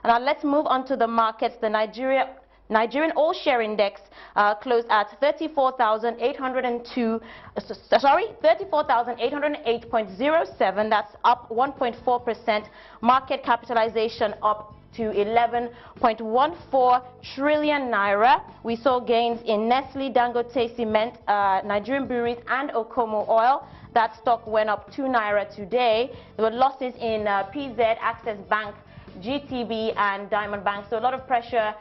Now let's move on to the markets. The Nigerian All-Share Index closed at 34,808.07. That's up 1.4%. Market capitalization up to 11.14 trillion naira. We saw gains in Nestle, Dangote Cement, Nigerian Breweries, and Okomo Oil. That stock went up 2 naira today. There were losses in PZ, Access Bank, GTB, and Diamond Bank. So a lot of pressure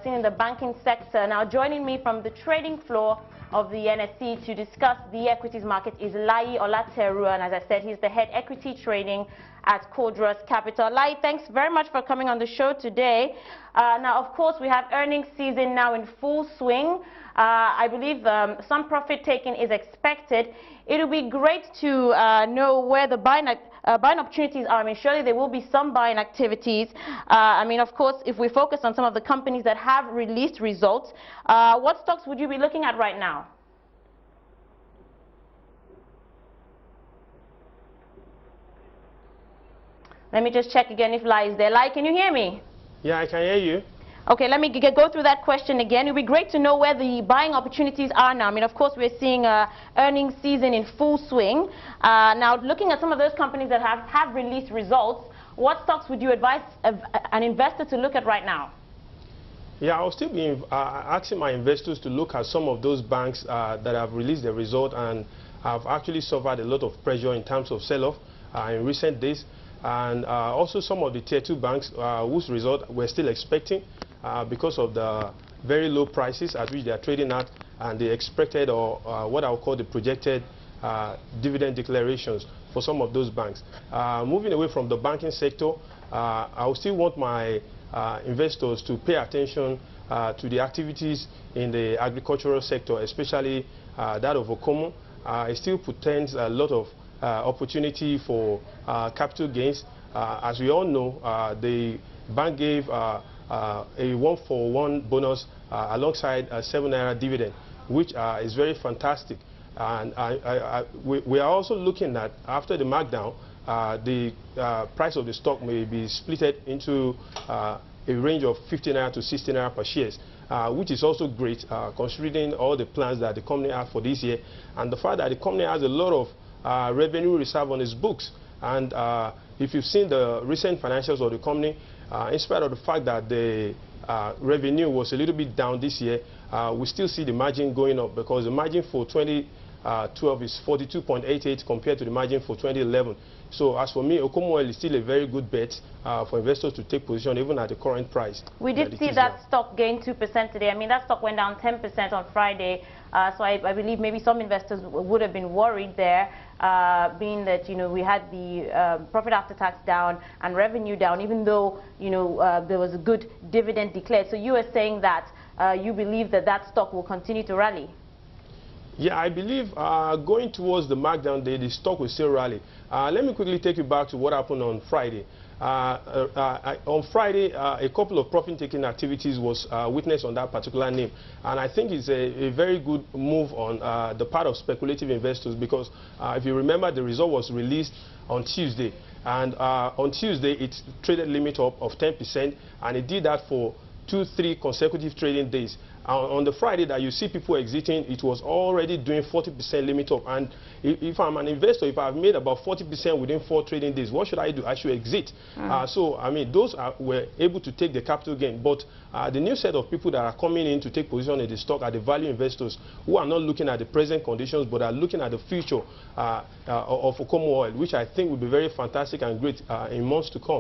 seen in the banking sector. Now joining me from the trading floor of the NSE to discuss the equities market is Layi Olaleru, and as I said, he's the head equity trading at Cordros Capital. Layi, thanks very much for coming on the show today. Now, of course, we have earnings season now in full swing. I believe some profit taking is expected. It will be great to know where the buying opportunities are. I mean, surely there will be some buying activities. I mean, of course, if we focus on some of the companies that have released results, what stocks would you be looking at right now? Let me just check again if Layi is there. Layi, can you hear me? Yeah, I can hear you. Okay, let me go through that question again. It would be great to know where the buying opportunities are now. I mean, of course, we're seeing earnings season in full swing. Now, looking at some of those companies that have released results, what stocks would you advise an investor to look at right now? Yeah, I'll still be asking my investors to look at some of those banks that have released their result and have actually suffered a lot of pressure in terms of sell-off in recent days. And also some of the tier 2 banks whose result we're still expecting because of the very low prices at which they are trading at and the expected or what I would call the projected dividend declarations for some of those banks. Moving away from the banking sector, I will still want my investors to pay attention to the activities in the agricultural sector, especially that of Okomo. It still portends a lot of opportunity for capital gains. As we all know, the bank gave a 1-for-1 bonus alongside a 7 naira dividend, which is very fantastic. And we are also looking at, after the markdown, the price of the stock may be splitted into a range of 50 naira to 60 naira per shares, which is also great considering all the plans that the company has for this year and the fact that the company has a lot of revenue reserve on its books. And if you've seen the recent financials of the company, in spite of the fact that the revenue was a little bit down this year, we still see the margin going up because the margin for 2012 is 42.88 compared to the margin for 2011. So as for me, Okomo Oil is still a very good bet for investors to take position even at the current price. We did see that stock gain 2% today. I mean, that stock went down 10% on Friday. So I believe maybe some investors would have been worried there, being that, you know, we had the profit after tax down and revenue down, even though, you know, there was a good dividend declared. So you were saying that you believe that that stock will continue to rally? Yeah, I believe going towards the markdown day, the stock will still rally. Let me quickly take you back to what happened on Friday. On Friday, a couple of profit-taking activities was witnessed on that particular name. And I think it's a very good move on the part of speculative investors because if you remember, the result was released on Tuesday. And on Tuesday, it traded limit up of 10%, and it did that for 2-3 consecutive trading days. On the Friday that you see people exiting, it was already doing 40% limit up. And if I'm an investor, if I've made about 40% within 4 trading days, what should I do? I should exit. So, I mean, those were able to take the capital gain. But the new set of people that are coming in to take position in the stock are the value investors who are not looking at the present conditions, but are looking at the future of Okomo Oil, which I think will be very fantastic and great in months to come.